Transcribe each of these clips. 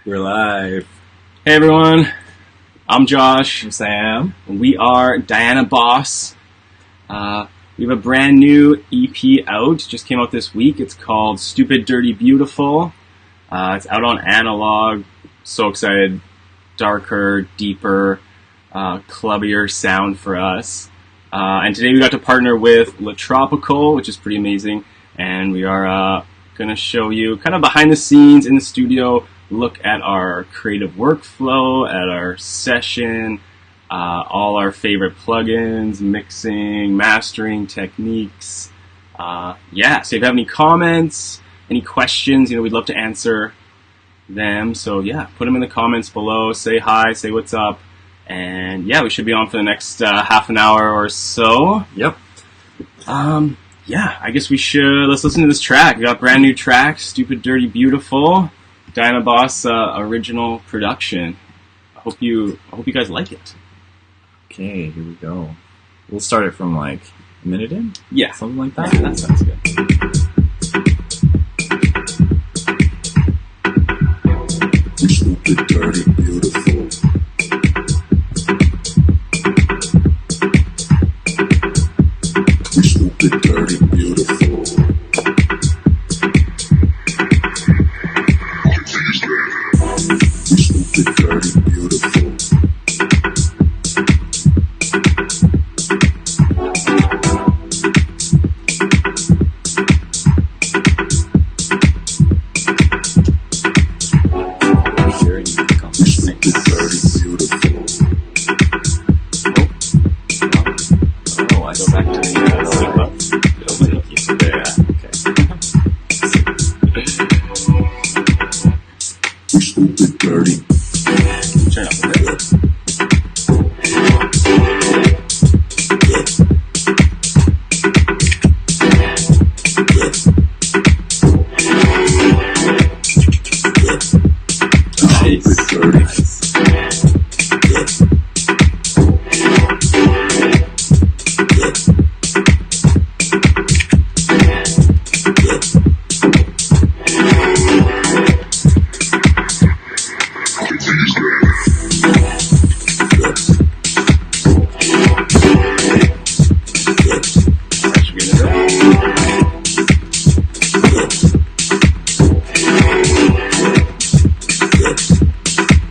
We're live. Hey everyone, I'm Josh. I'm Sam. We are Diana Boss. We have a brand new EP out. Just came out this week. It's called Stupid, Dirty, Beautiful. It's out on Analog. So excited. Darker, deeper, clubbier sound for us. And today we got to partner with La Tropical, which is pretty amazing. And we are going to show you kind of behind the scenes in the studio, look at our creative workflow, at our session, all our favorite plugins, mixing, mastering techniques. So if you have any comments, any questions, we'd love to answer them. So put them in the comments below, say hi, say what's up. And we should be on for the next half an hour or so. Yep. I guess let's listen to this track. We got a brand new track, Stupid, Dirty, Beautiful. Diana Boss original production. I hope you guys like it. Okay, here we go. We'll start it from like a minute in? Yeah. Something like that? That sounds good. Stupid, dirty, beautiful. Stupid, dirty, beautiful. Stupid, dirty, beautiful. Stupid, dirty. Turn up a bit.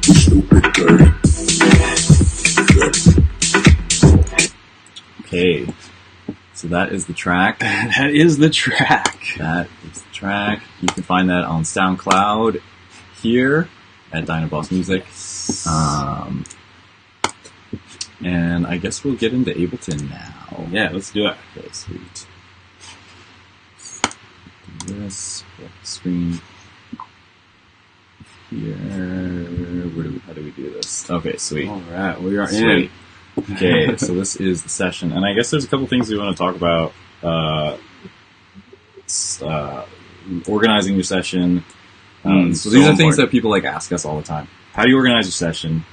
Stupid, dirty. Okay. So that is the track. That is the track. That is the track. You can find that on SoundCloud here at Diana Boss Music. And I guess we'll get into Ableton now. Yeah, let's do it. Okay, sweet. Do this. Pull up the screen here. How do we do this? Okay, sweet. All right, we are Sweet. in. Okay, so this is the session, and I guess there's a couple things we want to talk about. Organizing your session. So these are things that people ask us all the time. How do you organize your session?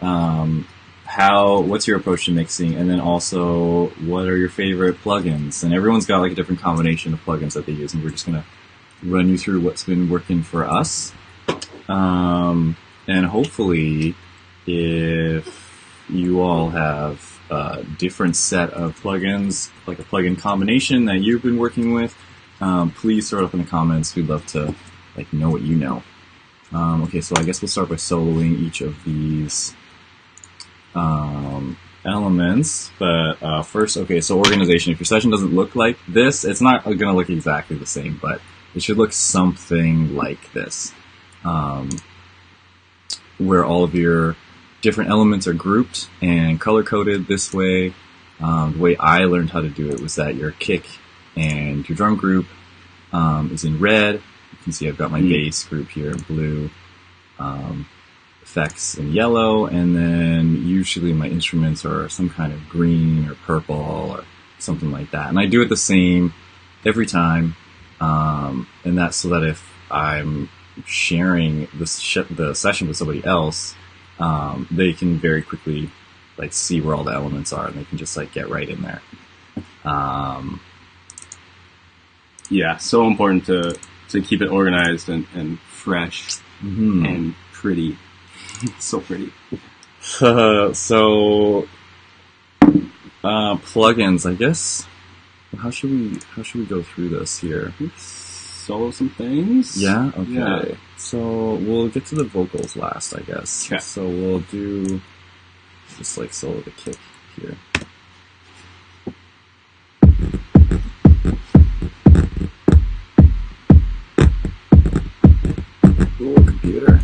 What's your approach to mixing? And then also, what are your favorite plugins? And everyone's got a different combination of plugins that they use, and we're just going to run you through what's been working for us. And hopefully, if you all have a different set of plugins, like a plugin combination that you've been working with, please throw it up in the comments. We'd love to know what you know. Okay, so I guess we'll start by soloing each of these elements. But first, okay, so organization. If your session doesn't look like this, it's not going to look exactly the same, but it should look something like this, where all of your different elements are grouped and color-coded this way. The way I learned how to do it was that your kick and your drum group is in red. You can see I've got my bass group here in blue, effects in yellow, and then usually my instruments are some kind of green or purple or something like that. And I do it the same every time, and that's so that if I'm sharing the session with somebody else, they can very quickly see where all the elements are, and they can just get right in there. So important to keep it organized and fresh and pretty. So pretty. Plugins, I guess. How should we go through this here? Solo some things. Yeah. Okay. Yeah. So we'll get to the vocals last, I guess. Okay. So we'll do just like solo the kick here. Cool computer.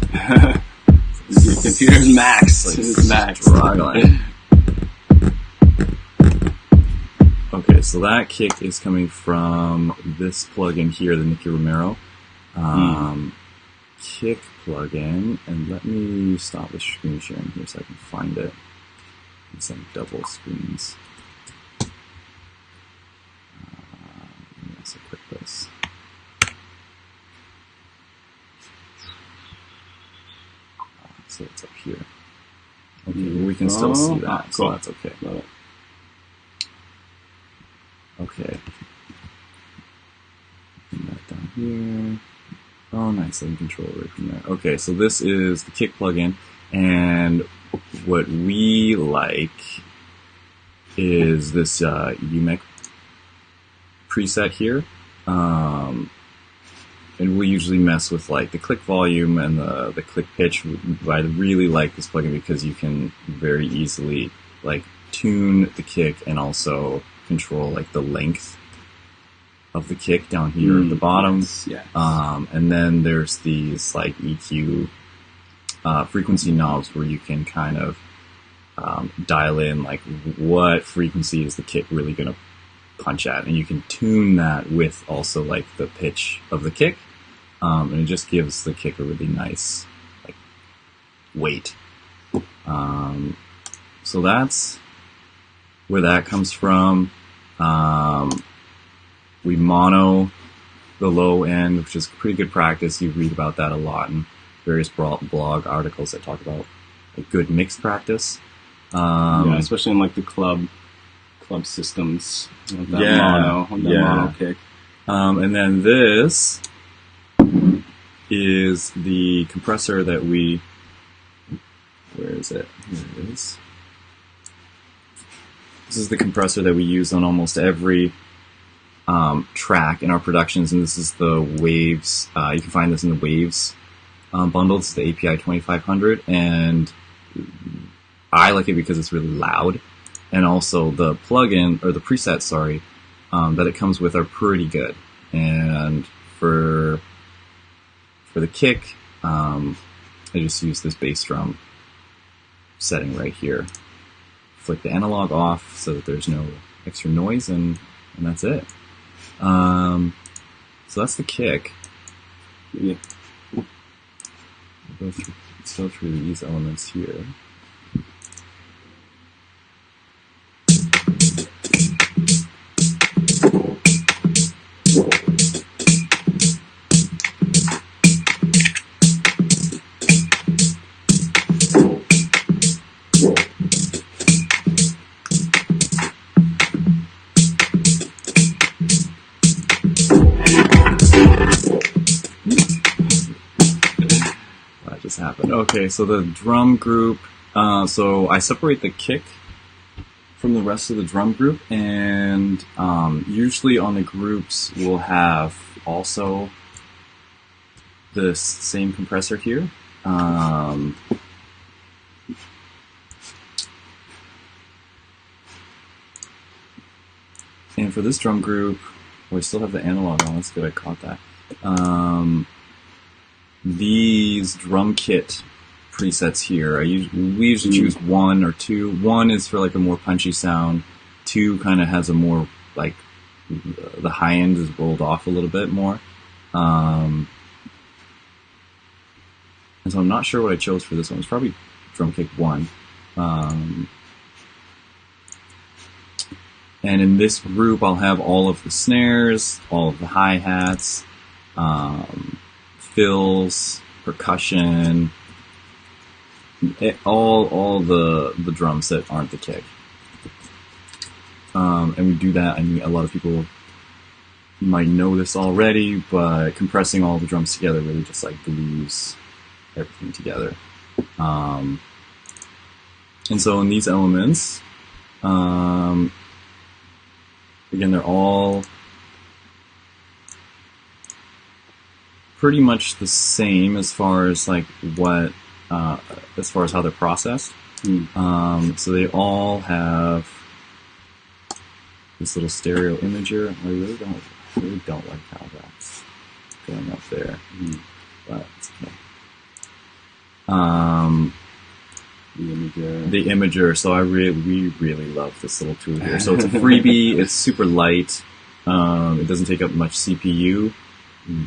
Your computer's max. It's like It's max. struggling. Okay, so that kick is coming from this plugin here, the Nicky Romero kick plugin. And let me stop the screen sharing here so I can find it. It's like double screens. Let me also click this. So it's up here. Okay, well, we can still see that, so cool. that's okay. Love it. Okay. Put that down here. Oh, nice. I can control it right from there. Okay, so this is the kick plugin, and what we like is this UMEC preset here. And we usually mess with like the click volume and the click pitch. I really like this plugin because you can very easily like tune the kick and also control like the length of the kick down here at the bottom. Yes. And then there's these like EQ frequency knobs where you can kind of dial in like what frequency is the kick really going to punch at, and you can tune that with also like the pitch of the kick, and it just gives the kick a really nice like weight. So that's where that comes from. We mono the low end, which is pretty good practice. You read about that a lot in various blog articles that talk about a good mix practice. Yeah, especially in like the club systems. With that Yeah, mono kick. And then this is the compressor that we. Where is it? Here it is. This is the compressor that we use on almost every track in our productions, and this is the Waves. You can find this in the Waves bundle. It's the API 2500, and I like it because it's really loud, and also the plugin or the presets, sorry, that it comes with are pretty good. And for the kick, I just use this bass drum setting right here. Flick the analog off so that there's no extra noise, and that's it. So that's the kick. Yeah. We'll go through these elements here. Happened. Okay, so the drum group, so I separate the kick from the rest of the drum group, and usually on the groups we'll have also this same compressor here. And for this drum group, we still have the analog on. That's good, I caught that. These drum kit presets here, we usually choose one or two. One is for like a more punchy sound. Two kind of has a more like the high end is rolled off a little bit more. And so I'm not sure what I chose for this one. It's probably drum kick 1. And in this group, I'll have all of the snares, all of the hi-hats, fills, percussion, all the drums that aren't the kick. And we do that. I mean, a lot of people might know this already, but compressing all the drums together really just like glues everything together. And so in these elements, again, they're all pretty much the same as far as like as far as how they're processed. So they all have this little stereo imager. I really don't like how that's going up there, but it's okay. The imager. So we really love this little tool here. So it's a freebie. It's super light. It doesn't take up much CPU,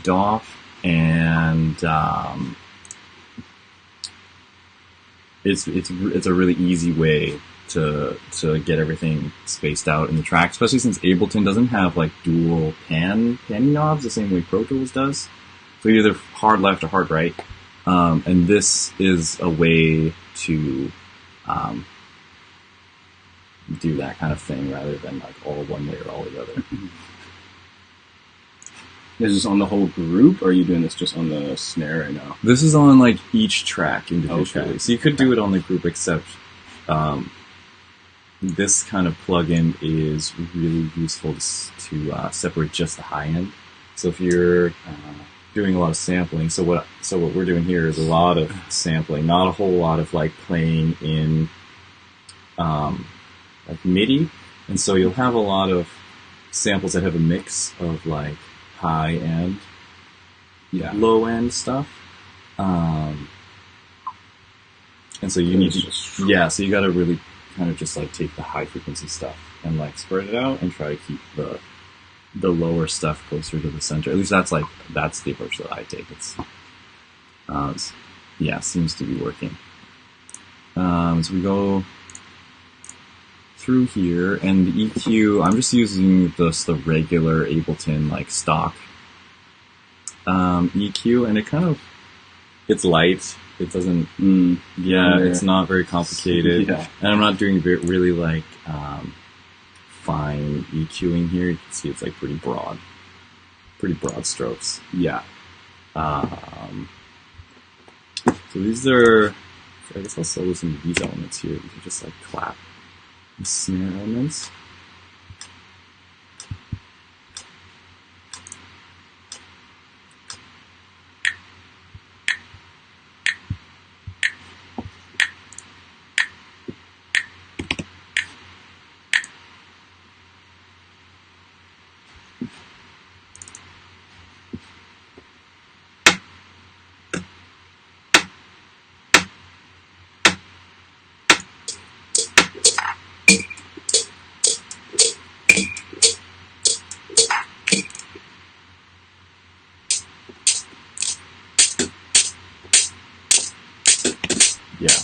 DOF, and it's a really easy way to get everything spaced out in the track, especially since Ableton doesn't have like dual panning knobs the same way Pro Tools does. So either hard left or hard right. And this is a way to do that kind of thing rather than like all one way or all the other. Is this on the whole group, or are you doing this just on the snare right now? This is on like each track individually. Okay. So you could do it on the group, except this kind of plugin is really useful to separate just the high end. So if you're doing a lot of sampling, so what we're doing here is a lot of sampling, not a whole lot of like playing in like MIDI, and so you'll have a lot of samples that have a mix of like high end, low end stuff, and so you need to, so you got to really kind of just like take the high frequency stuff and like spread it out and try to keep the lower stuff closer to the center. At least that's the approach that I take. Seems to be working. So we go through here, and the EQ, I'm just using the regular Ableton like stock EQ, and it's light. It doesn't, it's not very complicated, and I'm not doing really like fine EQing here. You can see it's like pretty broad strokes. Yeah. So these are, I guess I'll solo some of these elements here. You can just like clap the snare elements.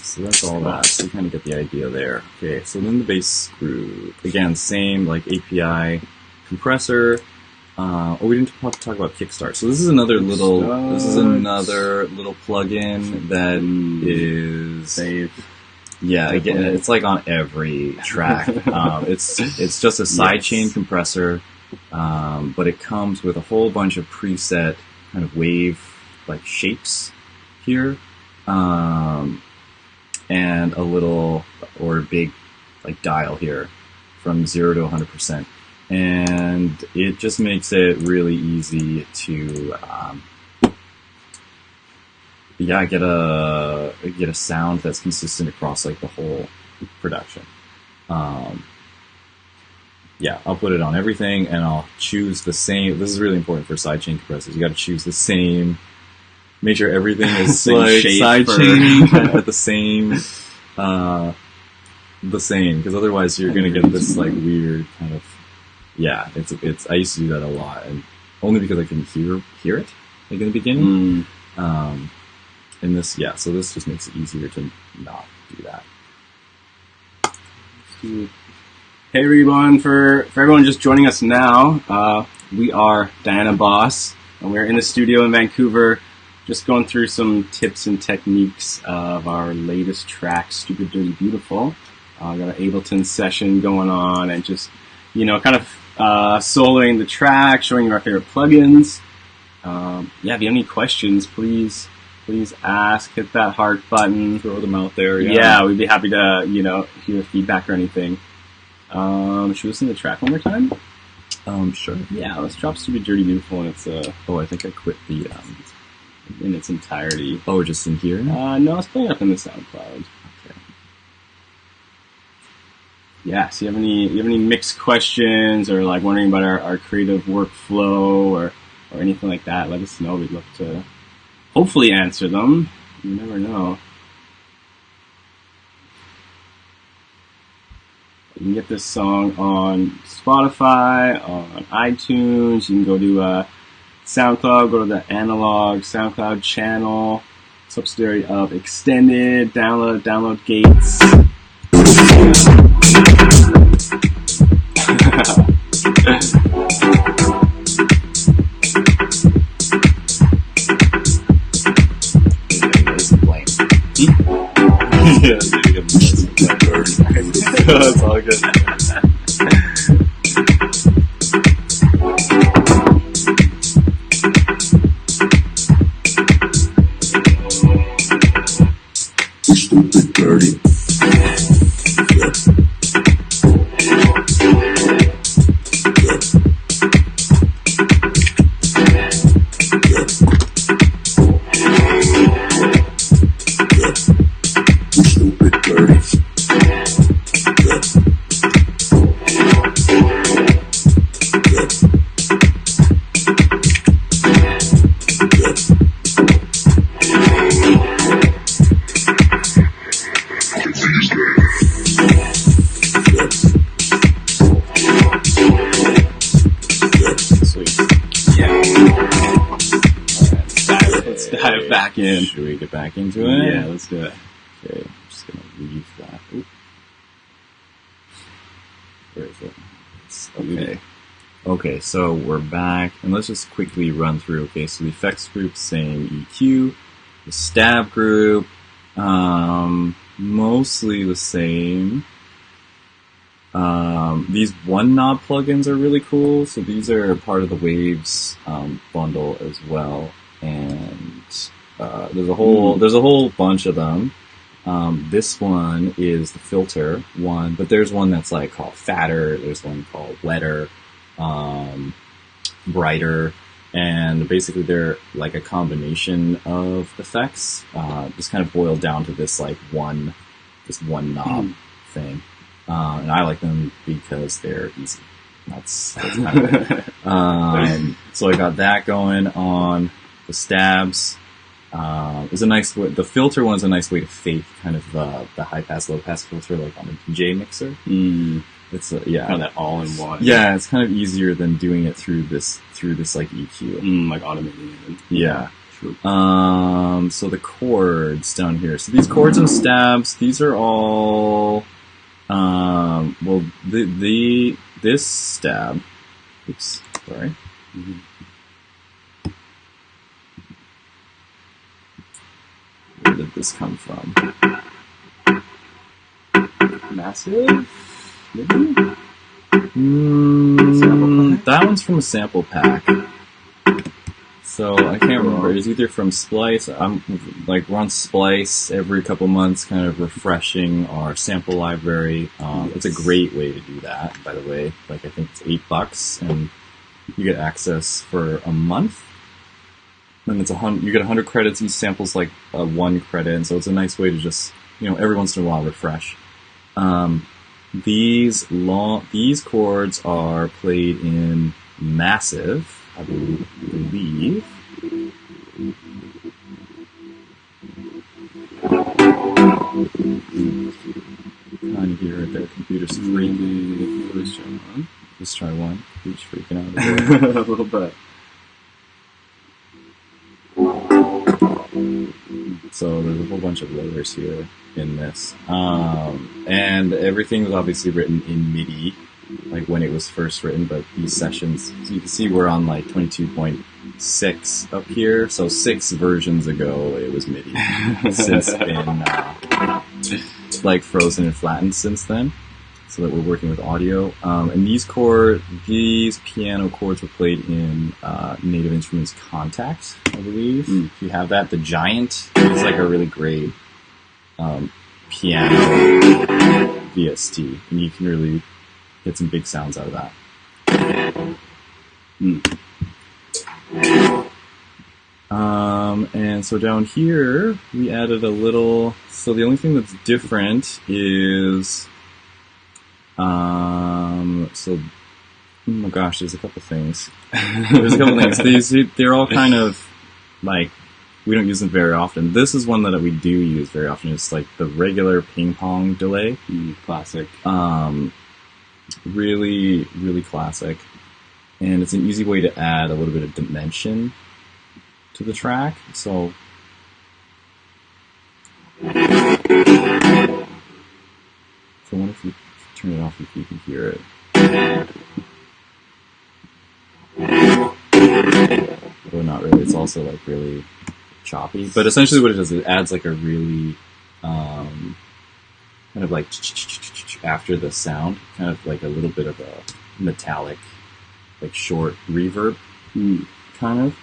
So that's all that. So you kind of get the idea there. Okay, so then the bass group. Again, same like API compressor. We didn't talk about Kickstart. So this is another little plugin that is safe. Yeah, again, it's like on every track. It's just a sidechain compressor, but it comes with a whole bunch of preset kind of wave like shapes here. And a little or big like dial here from 0 to 100%, and it just makes it really easy to get a sound that's consistent across like the whole production. I'll put it on everything, and I'll choose the same. This is really important for sidechain compressors. You got to choose the same. Make sure everything is like sidechaining at the same, because otherwise you're gonna get this like weird kind of, it's. I used to do that a lot, and only because I couldn't hear it like in the beginning. And this, so this just makes it easier to not do that. Hey everyone, for everyone just joining us now, we are Diana Boss, and we're in the studio in Vancouver. Just going through some tips and techniques of our latest track, Stupid Dirty Beautiful. Got an Ableton session going on, and just, kind of soloing the track, showing you our favorite plugins. If you have any questions, please please ask. Hit that heart button. Throw them out there. Yeah, we'd be happy to, hear feedback or anything. Should we listen to the track one more time? Sure. Yeah, let's drop Stupid Dirty Beautiful, and it's Oh, I think I quit the. in its entirety. Oh, just in here. No, it's playing up in the SoundCloud. Okay. Yeah. So you have any mixed questions or like wondering about our creative workflow or anything like that? Let us know. We'd love to hopefully answer them. You never know. You can get this song on Spotify, on iTunes. You can go to SoundCloud, go to the Analog SoundCloud channel, subsidiary of Extended, download Gates. That's all good. We stupid dirty. We stupid dirty. Sweet. Yeah. Let's dive back in. Should we get back into it? Yeah, let's do it. Okay, I'm just gonna leave that. Oop. Where is it? Okay. Okay, so we're back, and let's just quickly run through. Okay, so the effects group, same EQ. The stab group, mostly the same. These one knob plugins are really cool. So these are part of the Waves bundle as well, and there's a whole bunch of them. This one is the filter one, but there's one that's like called fatter. There's one called wetter, brighter, and basically they're like a combination of effects, just kind of boiled down to this like one knob thing. And I like them because they're easy. That's kind of it. So I got that going on. The stabs is a nice way. The filter one's a nice way to fake kind of the high pass, low pass filter, like on a DJ mixer. It's yeah, Kind of that all in one. yeah. It's kind of easier than doing it through this like EQ. Like automating it. Yeah. True. So the chords down here. So these chords and stabs, these are all, well, this stab, oops, sorry. Where did this come from? Massive? Maybe? That one's from a sample pack. So I can't remember. It's either from Splice. I'm like we're on Splice every couple months, kind of refreshing our sample library. It's a great way to do that, by the way. Like I think it's $8, and you get access for a month. And it's you get 100 credits. Each sample's like 1 credit, and so it's a nice way to just every once in a while refresh. These chords are played in Massive, I believe. Kind of hear it there. Computer's freaking. Let's try one. Computer's freaking out. A little bit. So there's a whole bunch of layers here in this. And everything was obviously written in MIDI, like when it was first written, but these sessions, so you can see we're on like 22.6 up here, so 6 versions ago it was MIDI. Since been like frozen and flattened since then. so that we're working with audio. And these piano chords were played in Native Instruments Contact, I believe. If you have that, the Giant is like a really great piano VST, and you can really get some big sounds out of that. And so down here, we added a little... So the only thing that's different is... oh my gosh, there's a couple things. They're all kind of, like, we don't use them very often. This is one that we do use very often. It's like the regular ping pong delay. Classic. Really, really classic. And it's an easy way to add a little bit of dimension to the track. So I wonder if you turn it off if you can hear it. Or not really. It's also like really choppy. But essentially what it does, it adds like a really kind of like after the sound, kind of like a little bit of a metallic, like short reverb kind of.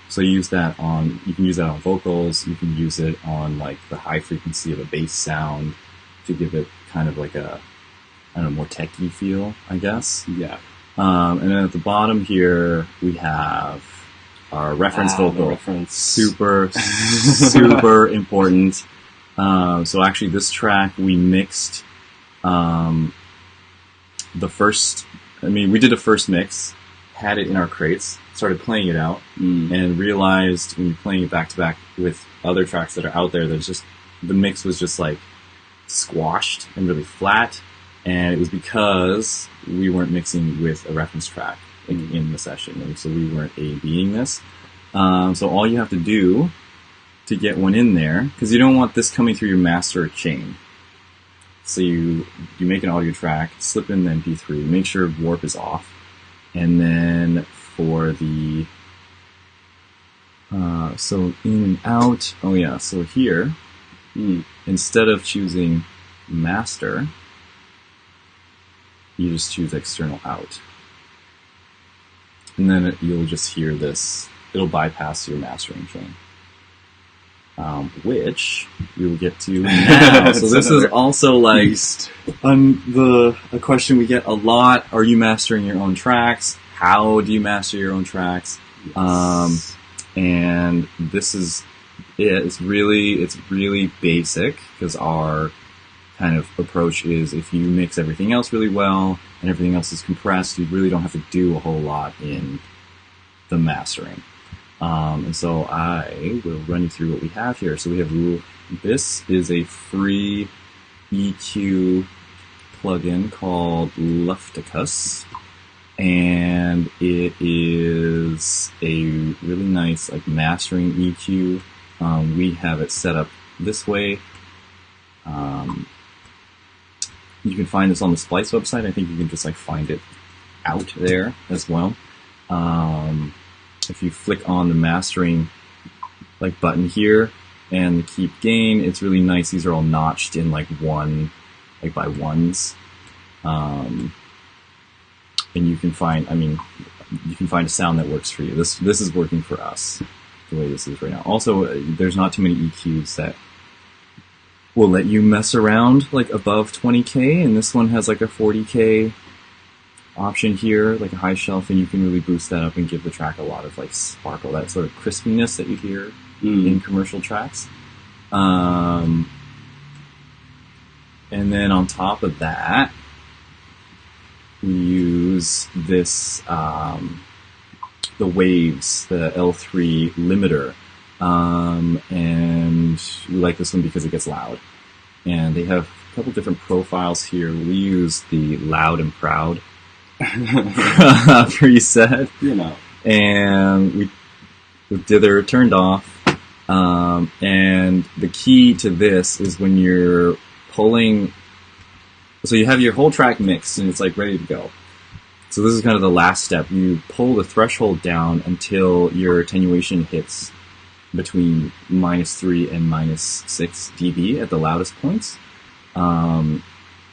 So you use that you can use that on vocals, you can use it on like the high frequency of a bass sound to give it kind of like a, I don't know, more techy feel, I guess. Yeah. And then at the bottom here, we have our reference vocal. Reference. Super, super important. So actually this track we mixed, we did a first mix, had it in our crates, started playing it out, and realized when you're playing it back to back with other tracks that are out there, there's just, the mix was just like squashed and really flat, and it was because we weren't mixing with a reference track in the session, and so we weren't A/B'ing this. So all you have to do to get one in there, because you don't want this coming through your master chain. So you make an audio track, slip in the MP3, make sure warp is off, and then for the so in and out. Oh yeah, so here instead of choosing master, you just choose external out, and then you'll just hear this. It'll bypass your mastering chain. Which we will get to now. So this is also like a question we get a lot. Are you mastering your own tracks? How do you master your own tracks? Yes. And this is it. It's really basic, because our kind of approach is if you mix everything else really well and everything else is compressed, you really don't have to do a whole lot in the mastering. And so I will run you through what we have here. So we have this is a free EQ plugin called Lufticus, and it is a really nice like mastering EQ. We have it set up this way. You can find this on the Splice website. I think you can just like find it out there as well. If you flick on the mastering like button here and the keep gain, it's really nice. These are all notched in like by ones. And you can find a sound that works for you. This is working for us the way this is right now. Also, there's not too many EQs that will let you mess around like above 20K, and this one has like a 40K option here, like a high shelf, and you can really boost that up and give the track a lot of like sparkle, that sort of crispiness that you hear in commercial tracks. And then on top of that, we use this the Waves, the L3 limiter, and we like this one because it gets loud, and they have a couple different profiles here. We use the Loud and Proud preset, and we with dither turned off, and the key to this is when you're pulling, so you have your whole track mixed and it's like ready to go. So this is kind of the last step. You pull the threshold down until your attenuation hits between -3 and -6 dB at the loudest points.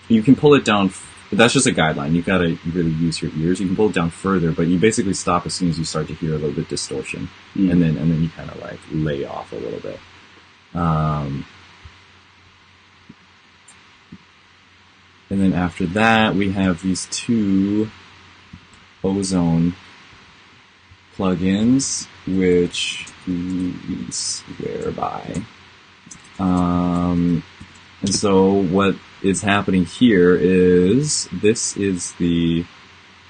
you can pull it down. That's just a guideline. You gotta really use your ears. You can pull it down further, but you basically stop as soon as you start to hear a little bit distortion, and then you kind of like lay off a little bit. And then after that, we have these two Ozone plugins, which we swear by. And so what is happening here is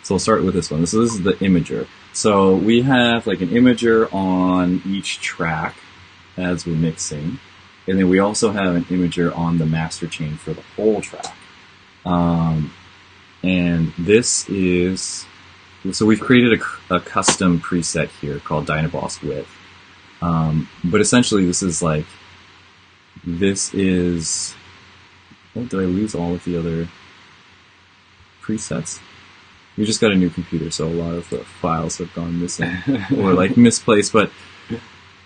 so I'll start with this one. So this is the imager. So we have like an imager on each track as we're mixing, and then we also have an imager on the master chain for the whole track. And this is, so we've created a custom preset here called Dynaboss Width. But essentially this is, oh, did I lose all of the other presets? We just got a new computer, so a lot of the files have gone missing or like misplaced, but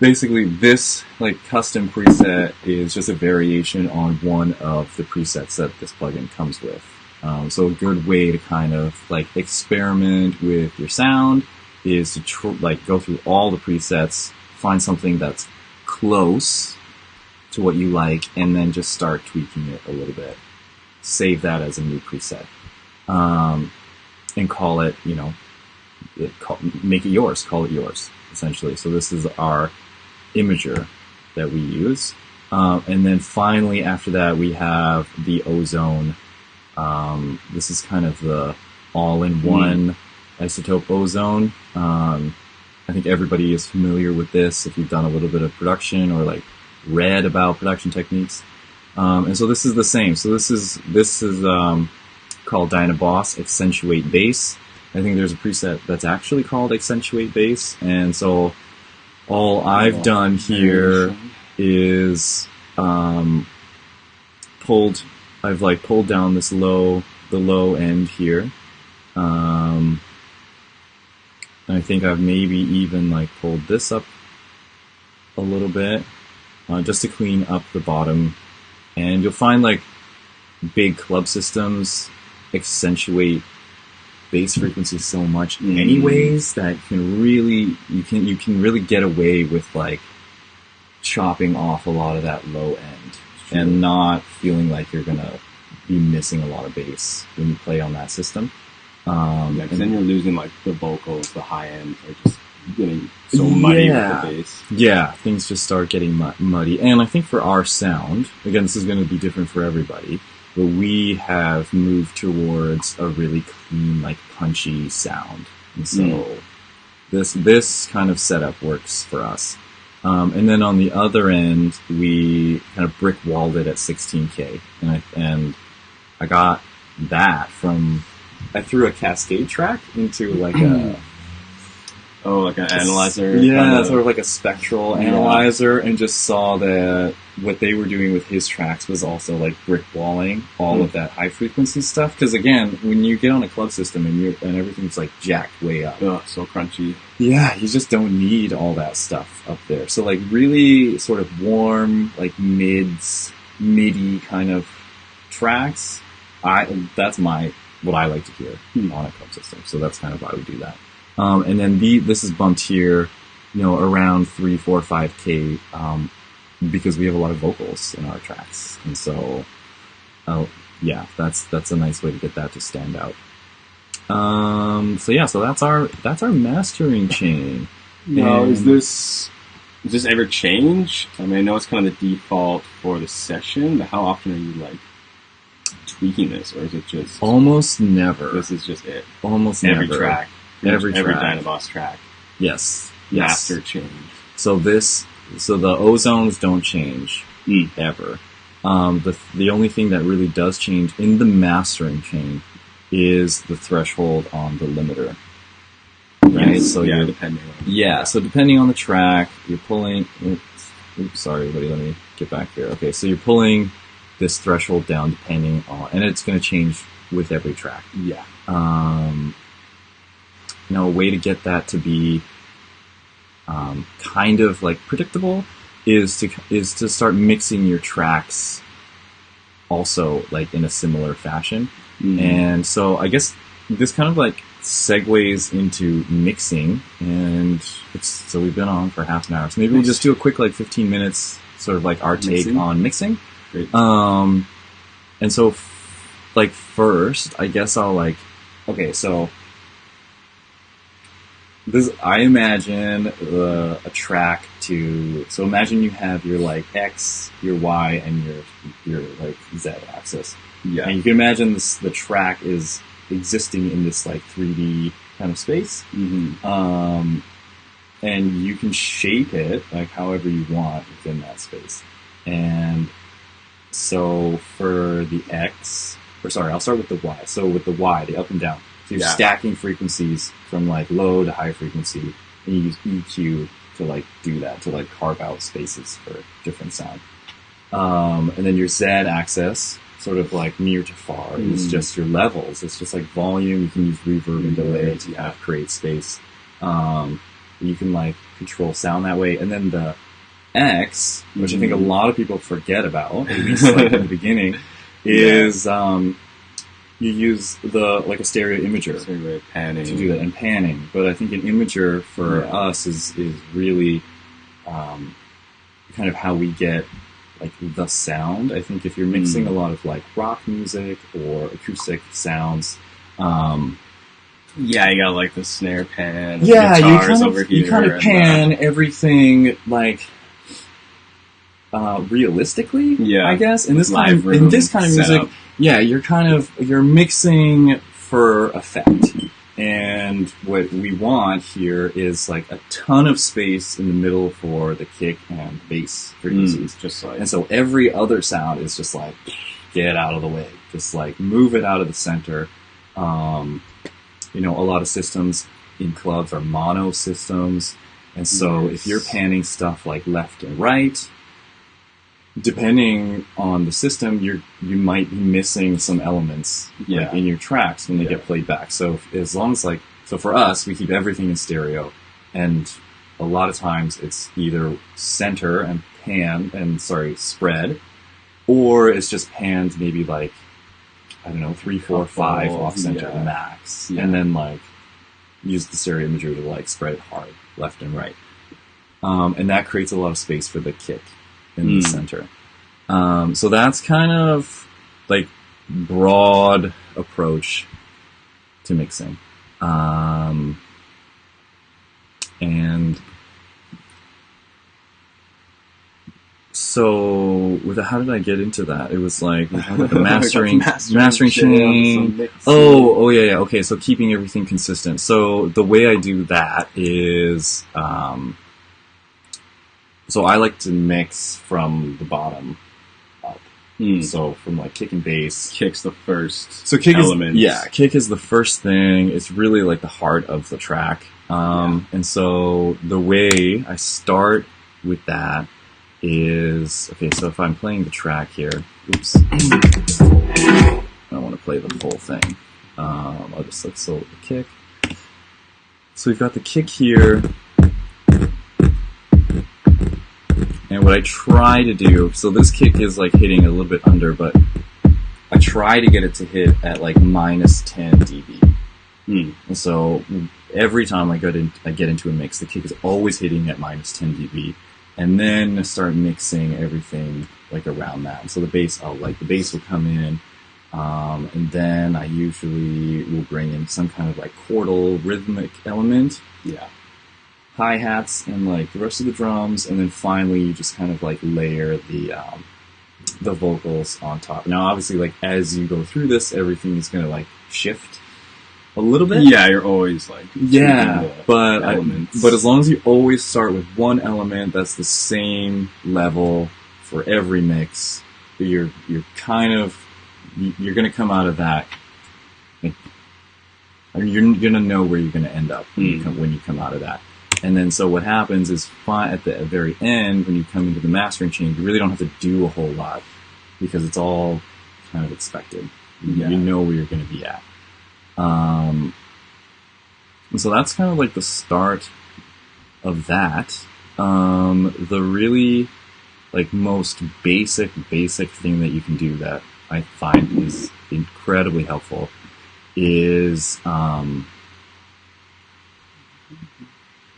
basically this like custom preset is just a variation on one of the presets that this plugin comes with. So a good way to kind of like experiment with your sound is to go through all the presets, find something that's close to what you like, and then just start tweaking it a little bit. Save that as a new preset. And call it, make it yours, call it yours, essentially. So this is our imager that we use. And then finally, after that, we have the Ozone. This is kind of the all-in-one isotope Ozone. I think everybody is familiar with this if you've done a little bit of production or like read about production techniques. And so this is the same. So this is called Dynaboss Accentuate Bass. I think there's a preset that's actually called Accentuate Bass, and so all I've done here is pulled down this the low end here. And I think I've maybe even like pulled this up a little bit just to clean up the bottom. And you'll find like big club systems accentuate bass frequency so much anyways that you can really get away with like chopping off a lot of that low end and not feeling like you're gonna be missing a lot of bass when you play on that system. Because then you're losing like the vocals, the high end are just getting so muddy with the bass. Yeah, things just start getting muddy. And I think for our sound, again, this is going to be different for everybody, but we have moved towards a really clean, like punchy sound. And so this kind of setup works for us. And then on the other end, we kind of brick walled it at 16K. And I got that from, I threw a Cascade track into like a... Oh, like an analyzer? Yeah, sort of like a spectral analyzer, and just saw that what they were doing with his tracks was also like brick walling all of that high frequency stuff. Because again, when you get on a club system and everything's like jacked way up, so crunchy. Yeah, you just don't need all that stuff up there. So like really sort of warm, like midi kind of tracks. That's what I like to hear on a club system. So that's kind of why we do that. And then this is bumped here, around 3, 4, 5K, because we have a lot of vocals in our tracks. And so, that's a nice way to get that to stand out. So that's our mastering chain. Now, does this ever change? I mean, I know it's kind of the default for the session, but how often are you like tweaking this, or is it just almost never? This is just it. Almost every never. Track. Every Dynaboss track. Yes. Master change. So the Ozones don't change ever. The only thing that really does change in the mastering chain is the threshold on the limiter. Right? Yes. So depending on so depending on the track, you're pulling sorry everybody, let me get back here. Okay, so you're pulling this threshold down depending on, and it's gonna change with every track. Yeah. A way to get that to be kind of like predictable is to start mixing your tracks also like in a similar fashion. Mm. And so I guess this kind of like segues into mixing, and so we've been on for half an hour. So maybe we'll just do a quick like 15 minutes, sort of like our take Mixing? on mixing. Great. And so like first, I guess I'll like, okay, so this, I imagine a track so imagine you have your like X, your Y, and your like Z axis. Yeah. And you can imagine the track is existing in this like 3D kind of space. Mm-hmm. And you can shape it like however you want within that space. And so for the X, I'll start with the Y. So with the Y, the up and down. So you're stacking frequencies from like low to high frequency, and you use EQ to like do that, to like carve out spaces for different sound. And then your Z axis, sort of like near to far, is just your levels. It's just like volume. You can use reverb and delay to kind of create space. You can like control sound that way. And then the X, which I think a lot of people forget about, at least like in the beginning, is you use like a stereo imager Panning. to do that, and panning. But I think an imager for us is really kind of how we get like the sound. I think if you're mixing a lot of like rock music or acoustic sounds, you got like the snare pan. Yeah, guitars over here, you kind of pan everything like realistically. Yeah, I guess in this Live kind of music, setup. you're mixing for effect. And what we want here is like a ton of space in the middle for the kick and bass frequencies. Just like, And so every other sound is just like, get out of the way. Just like move it out of the center. A lot of systems in clubs are mono systems. And so if you're panning stuff like left and right, depending on the system, you might be missing some elements like, in your tracks when they get played back. So as long as so for us, we keep everything in stereo, and a lot of times it's either center and spread, or it's just panned maybe like, I don't know, 3, 4, 5 off center max, and then like use the stereo imagery to like spread it hard left and right, and that creates a lot of space for the kick in the center. So that's kind of like broad approach to mixing. And so how did I get into that? It was like we had like a mastering chain. Oh yeah. Okay, so keeping everything consistent. So the way I do that is, so I like to mix from the bottom up. So from like kick and bass. Kick's the first kick element. Kick is the first thing. It's really like the heart of the track. And so the way I start with that is, okay, so if I'm playing the track here, oops, I don't want to play the full thing. I'll just like solo the kick. So we've got the kick here. And what I try to do, so this kick is like hitting a little bit under, but I try to get it to hit at like minus 10 dB. And so every time I get into a mix, the kick is always hitting at minus 10 dB. And then start mixing everything like around that. And so the bass will come in, and then I usually will bring in some kind of like chordal rhythmic element. Hi-hats and like the rest of the drums, and then finally you just kind of like layer the vocals on top. Now obviously like as you go through this, everything is gonna like shift a little bit. You're always like but elements. But as long as you always start with one element that's the same level for every mix, you're gonna come out of that. Like, you're gonna know where you're gonna end up when you come out of that. And then so what happens is at the very end, when you come into the mastering chain, you really don't have to do a whole lot because it's all kind of expected. You know where you're going to be at. And so that's kind of like the start of that. The really like most basic thing that you can do that I find is incredibly helpful is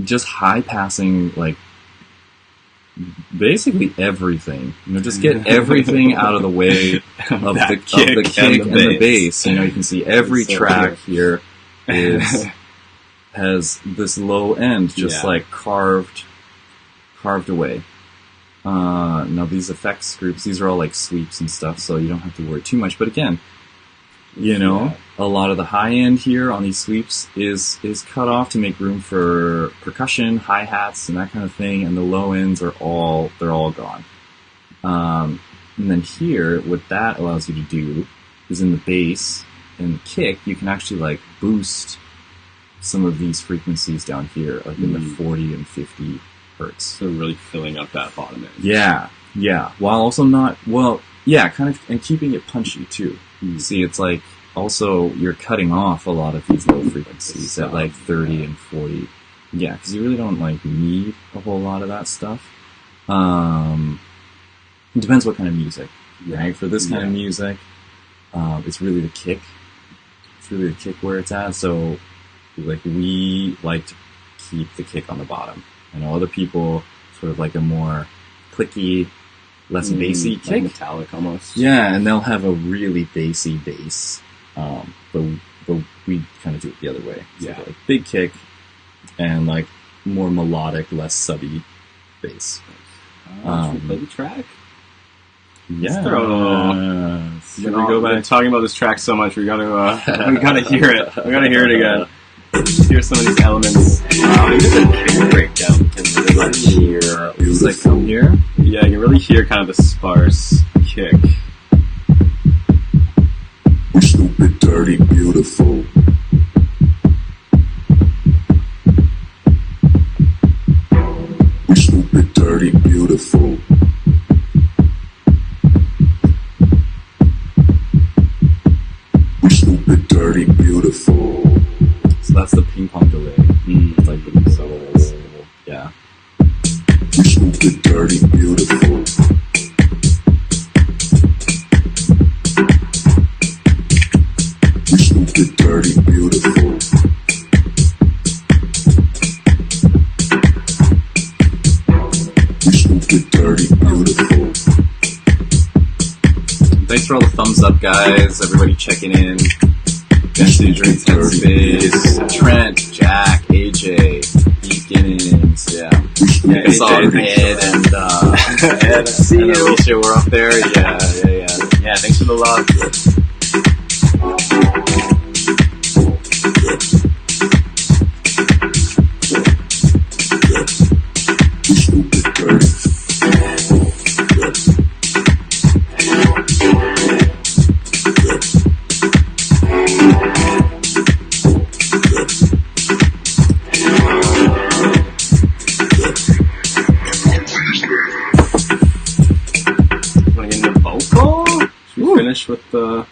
just high passing, like basically everything. Just get everything out of the way of the kick and the bass. You can see every track here has this low end just like carved away. Now these effects groups, these are all like sweeps and stuff, so you don't have to worry too much. But again, a lot of the high end here on these sweeps is cut off to make room for percussion, hi-hats, and that kind of thing, and the low ends they're all gone. And then here, what that allows you to do is in the bass and the kick, you can actually like boost some of these frequencies down here, like in the 40 and 50 hertz. So really filling up that bottom end. Yeah. While also kind of, and keeping it punchy too. See, it's like, also, you're cutting off a lot of these low frequencies at like 30 and 40. Yeah, because you really don't like need a whole lot of that stuff. It depends what kind of music, right? For this kind of music, it's really the kick. It's really the kick where it's at. So, like, we like to keep the kick on the bottom. I know other people sort of like a more clicky, less bassy kick. Like metallic almost. Yeah, and they'll have a really bassy bass. But we kind of do it the other way. So like big kick and like more melodic, less subby bass. Should we play the track? Yeah. Should we go back? Talking about this track so much, we gotta hear it. We gotta hear it again. Hear some of these elements. There's a kick breakdown. Like here. It's like from here. Yeah, you can really hear kind of the sparse kick. We stupid, dirty, beautiful. We stupid, dirty, beautiful. We stupid, dirty, beautiful. So that's the ping pong delay. It's like the solos. Yeah. We stupid, dirty, beautiful. We stupid, dirty, beautiful. We stupid, dirty, beautiful. Thanks for all the thumbs up, guys. Everybody checking in. Density Drinks, Headspace, Trent, Jack, AJ, Beacons, I saw Ed and Ed, see and you. Alicia were up there. Yeah, thanks for the love. We stupid, dirty. Want to get into vocal? Should we finish with the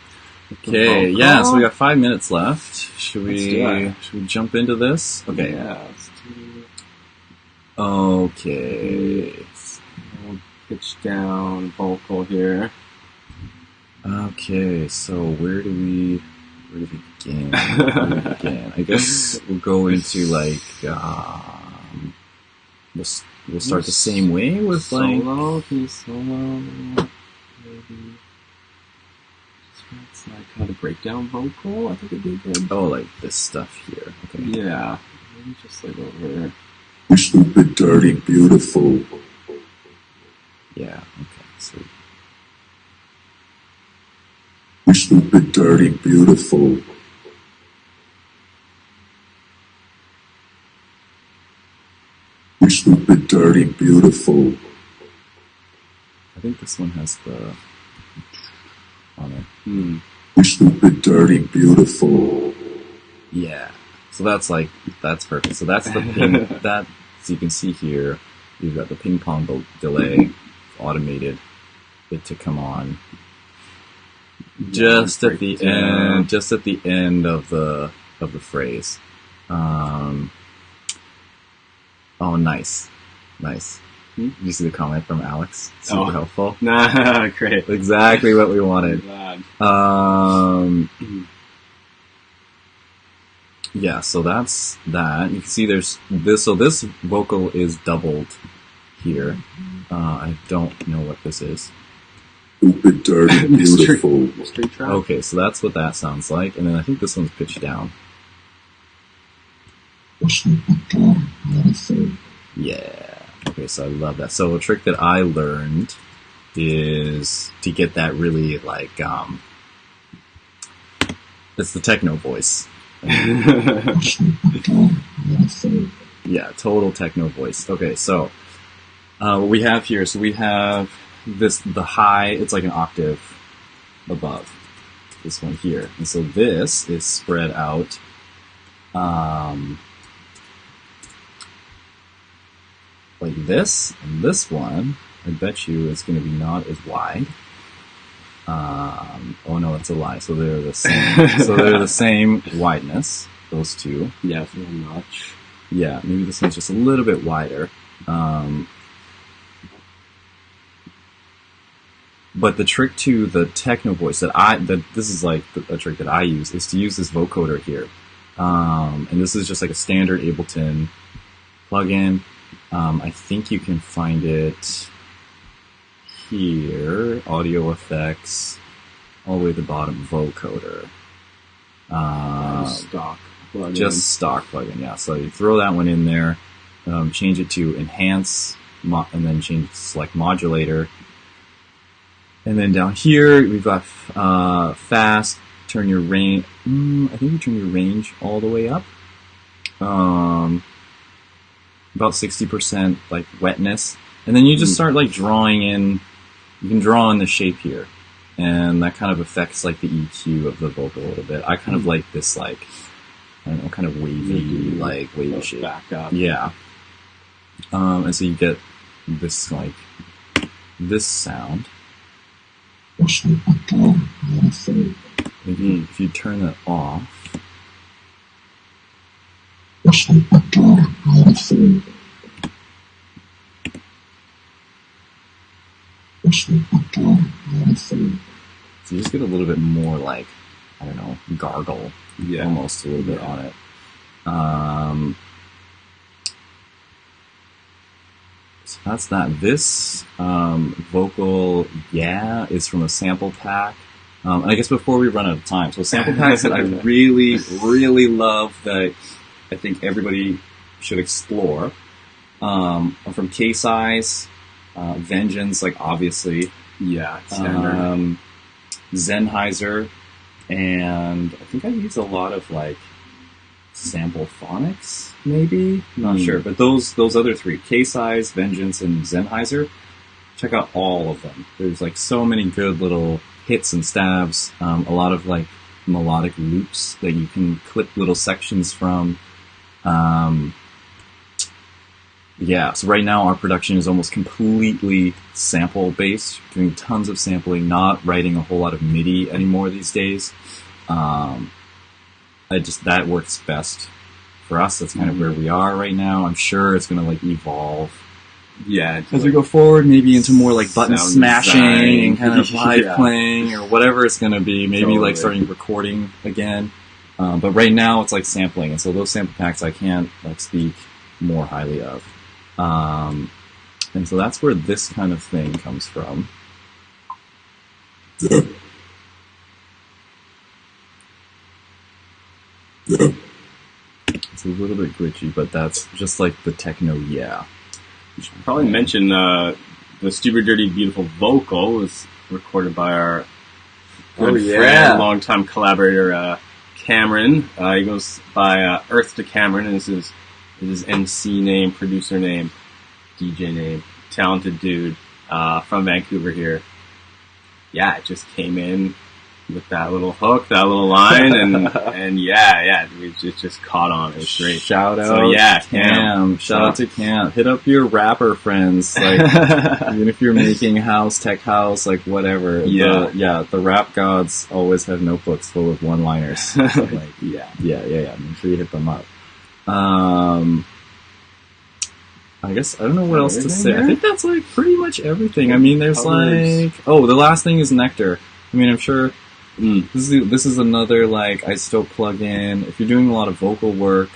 Okay, vocal? yeah. So we got 5 minutes left. Should Let's do it. we jump into this? Okay. Yeah, let's do Okay. we'll pitch down vocal here. Okay. So where do we begin? I guess we'll go into like we'll start the same way with like Solo, maybe. It's like kind of breakdown vocal. I think it'd be good. like this stuff here. Okay. Yeah, maybe just like over. We stupid, dirty, beautiful. Yeah. Okay. So We stupid, dirty, beautiful. We stupid, dirty, beautiful. I think this one has the on it. We stupid, dirty, beautiful. Yeah. So that's perfect. So that's the ping, so you can see here, you've got the ping pong delay automated it to come on just at the end of the phrase. Oh, nice. Did you see the comment from Alex? Super Oh. helpful. Nah, great. Exactly what we wanted. Glad. Yeah, so that's that. You can see there's this. So this vocal is doubled here. I don't know what this is. Stupid, dirty, beautiful. Mystery track. Okay, so that's what that sounds like. And then I think this one's pitched down. Stupid, dirty, beautiful. Yeah. Okay, so I love that. So a trick that I learned is to get that really like it's the techno voice. Stupid, dirty, beautiful. Yeah, total techno voice. Okay, so what we have here, so we have the high, it's like an octave above this one here. And so this is spread out like this, and this one, I bet you, is going to be not as wide. Oh no, that's a lie. So they're the same. So they're the same wideness, those two. Yeah, it's a little notch. Yeah, maybe this one's just a little bit wider. But the trick to the techno voice this is like a trick that I use, is to use this vocoder here. And this is just like a standard Ableton plugin. I think you can find it here, audio effects, all the way to the bottom, vocoder. Stock plugin. Just stock plugin, yeah. So you throw that one in there, change it to enhance, and then change to select modulator. And then down here, we've got fast, turn your range, I think you turn your range all the way up. About 60% like wetness. And then you just start like drawing in, you can draw in the shape here. And that kind of affects like the EQ of the vocal a little bit. I kind of like this like, I don't know, kind of wavy, like wavy shape. Back up. Yeah. And so you get this like, this sound. Stupid, dirty, beautiful. If you turn that off, Stupid, dirty, beautiful. Stupid, dirty, beautiful. so you just get a little bit more like, I don't know, gargle, Yeah. almost a little bit on it. So that's that. This vocal, yeah, is from a sample pack. And I guess before we run out of time, so sample packs that I really, really love that I think everybody should explore are from K-Size, Vengeance, like obviously, Yeah, standard. Sennheiser, and I think I use a lot of like Sample Phonics, maybe? Not sure. But those other three, K-Size, Vengeance, and Sennheiser, check out all of them. There's like so many good little hits and stabs, a lot of like melodic loops that you can clip little sections from. Yeah, so right now our production is almost completely sample based, doing tons of sampling, not writing a whole lot of MIDI anymore these days. That works best for us. That's kind of where we are right now. I'm sure it's going to like evolve Yeah. as we go forward, maybe into more like button Sound smashing design. and kind of live Yeah. playing or whatever it's going to be. Maybe Totally. like starting recording again. But right now it's like sampling, and so those sample packs I can't like speak more highly of. And so that's where this kind of thing comes from. Yeah. Yeah. It's a little bit glitchy, but that's just like the techno, yeah. You should probably mention the Stupid Dirty Beautiful vocal was recorded by our good friend, longtime collaborator, Cameron. He goes by Earth to Cameron, and this is his MC name, producer name, DJ name. Talented dude from Vancouver here. Yeah, it just came in with that little hook, that little line, and yeah, it just caught on. It was great. Shout out, So, yeah, Cam. Shout out to Cam. Hit up your rapper friends, like even if you're making house, tech house, like whatever. Yeah. The rap gods always have notebooks full of one-liners. So, like, yeah. Make sure you hit them up. I guess I don't know what else to Everything say. I there? think that's like pretty much everything. I mean, there's Covers. the last thing is Nectar. I mean, I'm sure Mm. this is another like isotope plugin. If you're doing a lot of vocal work,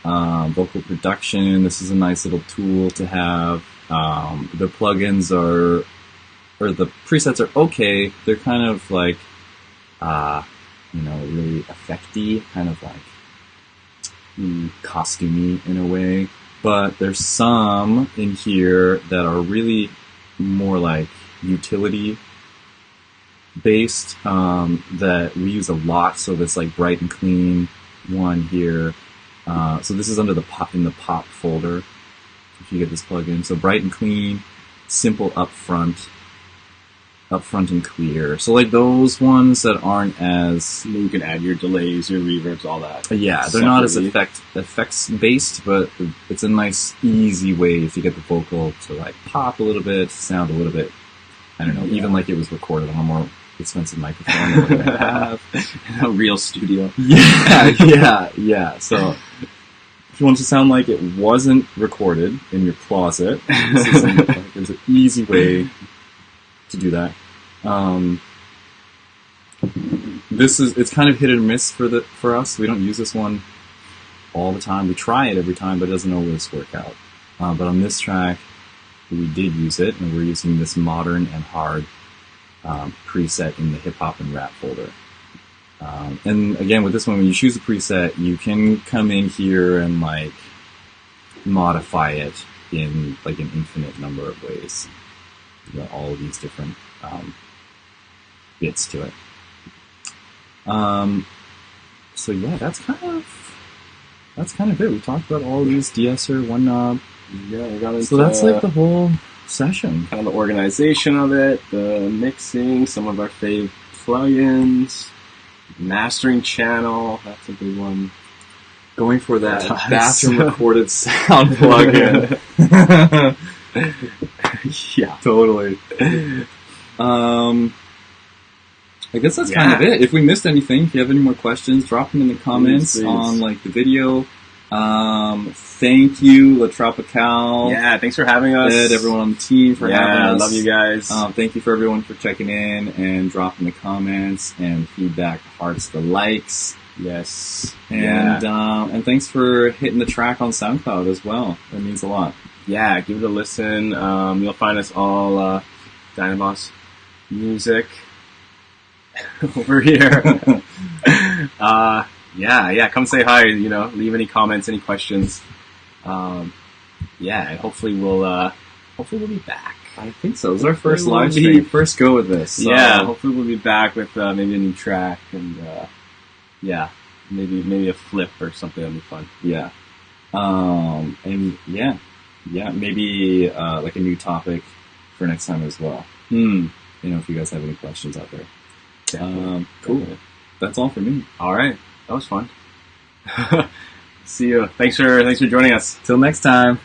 vocal production, this is a nice little tool to have. The plugins or the presets are okay. They're kind of like, really effecty, kind of like costumey in a way. But there's some in here that are really more like utility based that we use a lot. So this like Bright and Clean one here. So this is under the pop folder. If you get this plugin, so Bright and Clean, simple upfront and clear. So like those ones that aren't as And then you can add your delays, your reverbs, all that. they're not as Separately. effects based, but it's a nice easy way to get the vocal to like pop a little bit, sound a little bit. I don't know, Yeah. even like it was recorded on a more expensive microphone than what I have. A real studio. Yeah. So if you want to sound like it wasn't recorded in your closet, there's an easy way to do that. It's kind of hit or miss for us. We don't use this one all the time. We try it every time, but it doesn't always work out. But on this track, we did use it, and we're using this modern and hard preset in the hip hop and rap folder. And again, with this one, when you choose a preset, you can come in here and like modify it in like an infinite number of ways. You got all of these different bits to it. So yeah, that's kind of it. We talked about all these de-esser, one knob. Yeah, we got into So that's like the whole session. kind of the organization of it, the mixing, some of our fave plugins, mastering channel. That's a big one. Going for that Yes. bathroom recorded sound plugin. Yeah. Totally. I guess that's kind of Yeah. it. If we missed anything, if you have any more questions, drop them in the comments Please. on like the video. Thank you, La Tropical, Yeah, thanks for having us. Ed, everyone on the team for having Yeah, us. love you guys. Thank you for everyone for checking in and dropping the comments and feedback, the hearts, the likes, Yes. and thanks for hitting the track on SoundCloud as well. That means a lot. Yeah, give it a listen. You'll find us all Dynaboss music over here. Yeah, come say hi, leave any comments, any questions. And hopefully we'll be back. I think so. This is our first Hopefully live we'll stream, be- first go with this. So. Yeah, hopefully we'll be back with maybe a new track and maybe a flip or something. That'll be fun. Yeah. And maybe like a new topic for next time as well. If you guys have any questions out there. Cool. Definitely. That's all for me. All right, that was fun. See you. Thanks for joining us. Till next time.